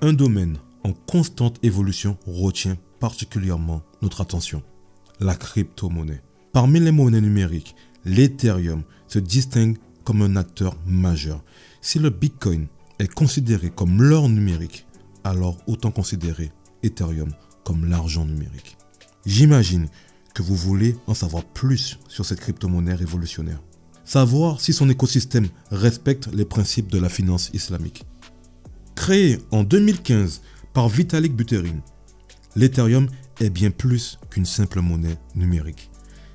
Un domaine en constante évolution retient particulièrement notre attention, la crypto-monnaie. Parmi les monnaies numériques, l'Ethereum se distingue comme un acteur majeur. Si le Bitcoin est considéré comme l'or numérique, alors autant considérer Ethereum comme l'argent numérique. J'imagine que vous voulez en savoir plus sur cette crypto-monnaie révolutionnaire. Savoir si son écosystème respecte les principes de la finance islamique. Créé en 2015 par Vitalik Buterin, l'Ethereum est bien plus qu'une simple monnaie numérique.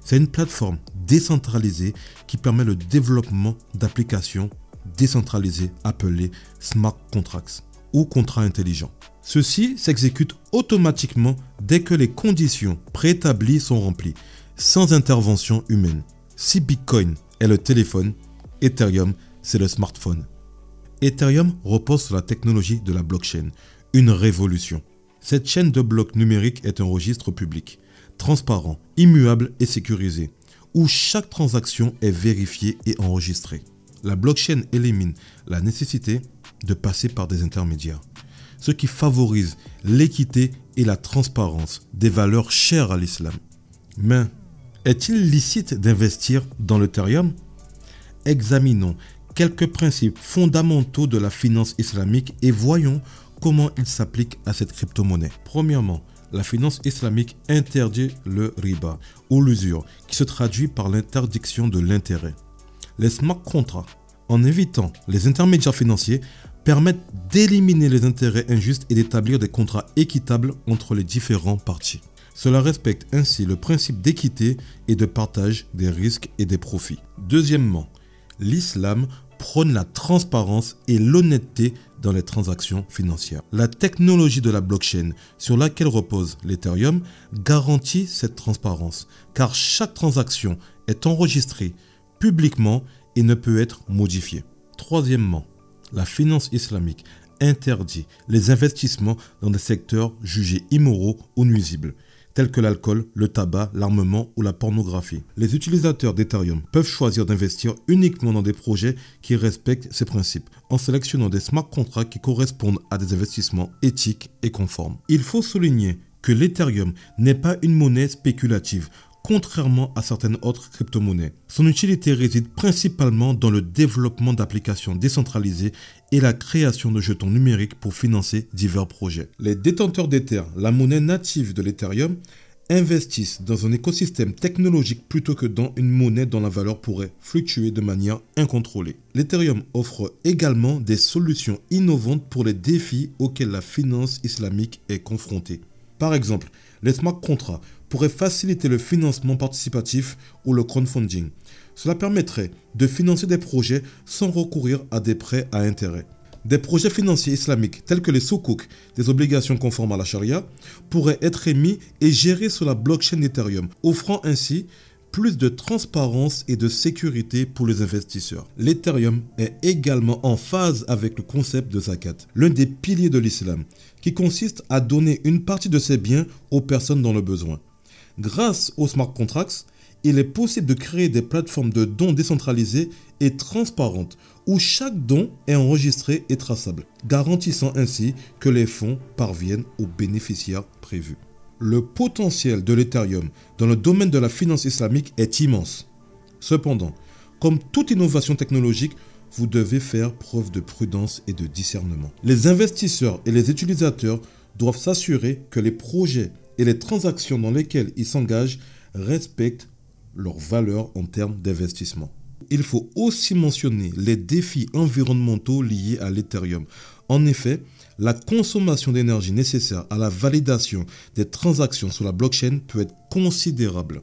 C'est une plateforme décentralisée qui permet le développement d'applications décentralisées appelées smart contracts ou contrats intelligents. Ceux-ci s'exécutent automatiquement dès que les conditions préétablies sont remplies, sans intervention humaine. Si Bitcoin est le téléphone, Ethereum c'est le smartphone. Ethereum repose sur la technologie de la blockchain, une révolution. Cette chaîne de blocs numériques est un registre public, transparent, immuable et sécurisé, où chaque transaction est vérifiée et enregistrée. La blockchain élimine la nécessité de passer par des intermédiaires, ce qui favorise l'équité et la transparence des valeurs chères à l'islam. Mais est-il licite d'investir dans l'Ethereum? Examinons quelques principes fondamentaux de la finance islamique et voyons comment ils s'appliquent à cette crypto-monnaie. Premièrement, la finance islamique interdit le riba ou l'usure, qui se traduit par l'interdiction de l'intérêt. Les smart contracts, en évitant les intermédiaires financiers, permettent d'éliminer les intérêts injustes et d'établir des contrats équitables entre les différentes parties. Cela respecte ainsi le principe d'équité et de partage des risques et des profits. Deuxièmement, l'islam prône la transparence et l'honnêteté dans les transactions financières. La technologie de la blockchain sur laquelle repose l'Ethereum garantit cette transparence, car chaque transaction est enregistrée publiquement et ne peut être modifiée. Troisièmement, la finance islamique interdit les investissements dans des secteurs jugés immoraux ou nuisibles, tels que l'alcool, le tabac, l'armement ou la pornographie. Les utilisateurs d'Ethereum peuvent choisir d'investir uniquement dans des projets qui respectent ces principes, en sélectionnant des smart contracts qui correspondent à des investissements éthiques et conformes. Il faut souligner que l'Ethereum n'est pas une monnaie spéculative, contrairement à certaines autres crypto-monnaies. Son utilité réside principalement dans le développement d'applications décentralisées et la création de jetons numériques pour financer divers projets. Les détenteurs d'Ether, la monnaie native de l'Ethereum, investissent dans un écosystème technologique plutôt que dans une monnaie dont la valeur pourrait fluctuer de manière incontrôlée. L'Ethereum offre également des solutions innovantes pour les défis auxquels la finance islamique est confrontée. Par exemple, les smart contracts pourraient faciliter le financement participatif ou le crowdfunding. Cela permettrait de financer des projets sans recourir à des prêts à intérêt. Des projets financiers islamiques tels que les soukouk, des obligations conformes à la charia, pourraient être émis et gérés sur la blockchain Ethereum, offrant ainsi plus de transparence et de sécurité pour les investisseurs. L'Ethereum est également en phase avec le concept de zakat, l'un des piliers de l'islam, qui consiste à donner une partie de ses biens aux personnes dans le besoin. Grâce aux smart contracts, il est possible de créer des plateformes de dons décentralisées et transparentes où chaque don est enregistré et traçable, garantissant ainsi que les fonds parviennent aux bénéficiaires prévus. Le potentiel de l'Ethereum dans le domaine de la finance islamique est immense. Cependant, comme toute innovation technologique, vous devez faire preuve de prudence et de discernement. Les investisseurs et les utilisateurs doivent s'assurer que les projets et les transactions dans lesquelles ils s'engagent respectent leurs valeurs en termes d'investissement. Il faut aussi mentionner les défis environnementaux liés à l'Ethereum. En effet, la consommation d'énergie nécessaire à la validation des transactions sur la blockchain peut être considérable.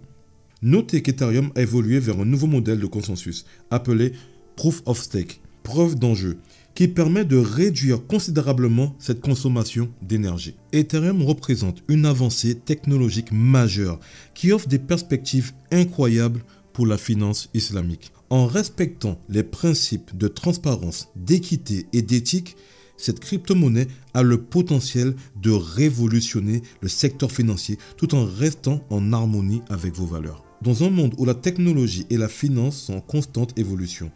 Notez qu'Ethereum a évolué vers un nouveau modèle de consensus appelé Proof of Stake, preuve d'enjeu, qui permet de réduire considérablement cette consommation d'énergie. Ethereum représente une avancée technologique majeure qui offre des perspectives incroyables pour la finance islamique. En respectant les principes de transparence, d'équité et d'éthique, cette crypto-monnaie a le potentiel de révolutionner le secteur financier tout en restant en harmonie avec vos valeurs. Dans un monde où la technologie et la finance sont en constante évolution,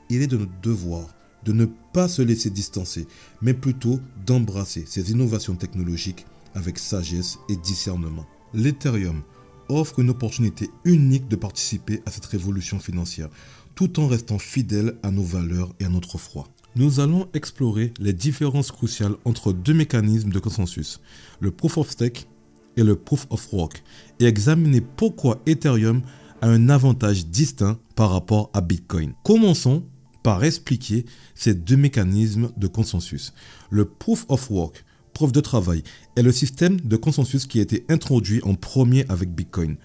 il est de notre devoir de ne pas se laisser distancer, mais plutôt d'embrasser ces innovations technologiques avec sagesse et discernement. L'Ethereum offre une opportunité unique de participer à cette révolution financière, tout en restant fidèle à nos valeurs et à notre foi. Nous allons explorer les différences cruciales entre deux mécanismes de consensus, le Proof of Stake et le Proof of Work, et examiner pourquoi Ethereum a un avantage distinct par rapport à Bitcoin. Commençons par expliquer ces deux mécanismes de consensus. Le Proof of Work, preuve de travail, est le système de consensus qui a été introduit en premier avec Bitcoin.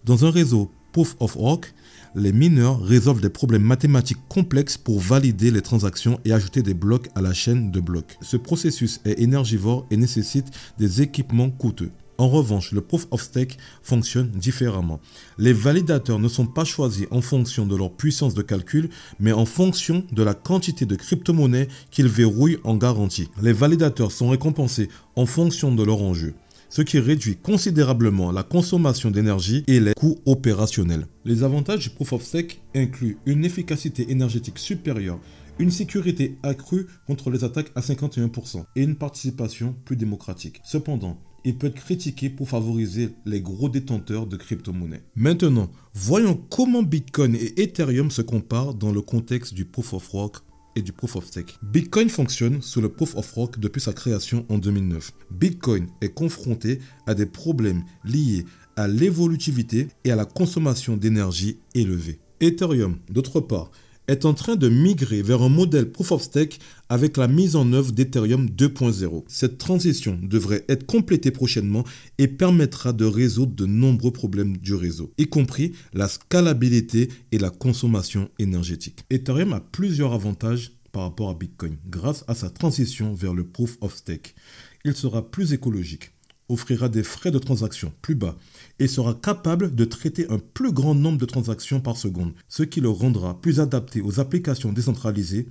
Dans un réseau Proof of Work, les mineurs résolvent des problèmes mathématiques complexes pour valider les transactions et ajouter des blocs à la chaîne de blocs. Ce processus est énergivore et nécessite des équipements coûteux. En revanche, le Proof of Stake fonctionne différemment. Les validateurs ne sont pas choisis en fonction de leur puissance de calcul, mais en fonction de la quantité de crypto-monnaies qu'ils verrouillent en garantie. Les validateurs sont récompensés en fonction de leur enjeu, ce qui réduit considérablement la consommation d'énergie et les coûts opérationnels. Les avantages du Proof of Stake incluent une efficacité énergétique supérieure, une sécurité accrue contre les attaques à 51% et une participation plus démocratique. Cependant, il peut être critiqué pour favoriser les gros détenteurs de crypto-monnaies. Maintenant, voyons comment Bitcoin et Ethereum se comparent dans le contexte du Proof of Work et du Proof of Stake. Bitcoin fonctionne sous le Proof of Work depuis sa création en 2009. Bitcoin est confronté à des problèmes liés à l'évolutivité et à la consommation d'énergie élevée. Ethereum, d'autre part, est en train de migrer vers un modèle Proof of Stake avec la mise en œuvre d'Ethereum 2.0. Cette transition devrait être complétée prochainement et permettra de résoudre de nombreux problèmes du réseau, y compris la scalabilité et la consommation énergétique. Ethereum a plusieurs avantages par rapport à Bitcoin grâce à sa transition vers le Proof of Stake. Il sera plus écologique, offrira des frais de transaction plus bas et sera capable de traiter un plus grand nombre de transactions par seconde, ce qui le rendra plus adapté aux applications décentralisées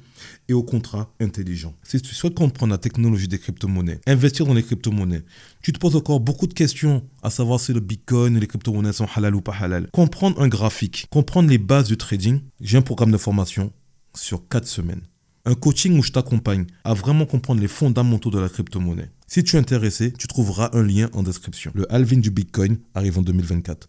et aux contrats intelligents. Si tu souhaites comprendre la technologie des crypto-monnaies, investir dans les crypto-monnaies, tu te poses encore beaucoup de questions, à savoir si le Bitcoin et les crypto-monnaies sont halal ou pas halal. Comprendre un graphique, comprendre les bases du trading, j'ai un programme de formation sur 4 semaines. Un coaching où je t'accompagne à vraiment comprendre les fondamentaux de la crypto-monnaie. Si tu es intéressé, tu trouveras un lien en description. Le halving du Bitcoin arrive en 2024.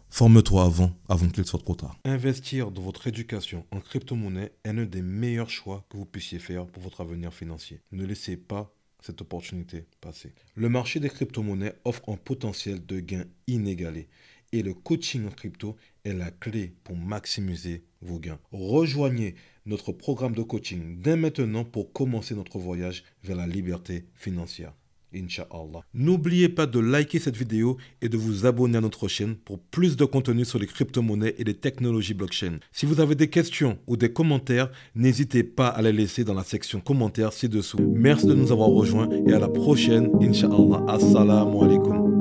Forme-toi avant qu'il soit trop tard. Investir dans votre éducation en crypto-monnaie est l'un des meilleurs choix que vous puissiez faire pour votre avenir financier. Ne laissez pas cette opportunité passer. Le marché des crypto-monnaies offre un potentiel de gain inégalé. Et le coaching en crypto est la clé pour maximiser vos gains. Rejoignez notre programme de coaching dès maintenant pour commencer notre voyage vers la liberté financière. Inch'Allah. N'oubliez pas de liker cette vidéo et de vous abonner à notre chaîne pour plus de contenu sur les crypto-monnaies et les technologies blockchain. Si vous avez des questions ou des commentaires, n'hésitez pas à les laisser dans la section commentaires ci-dessous. Merci de nous avoir rejoints et à la prochaine, Inch'Allah. Assalamu alaikum.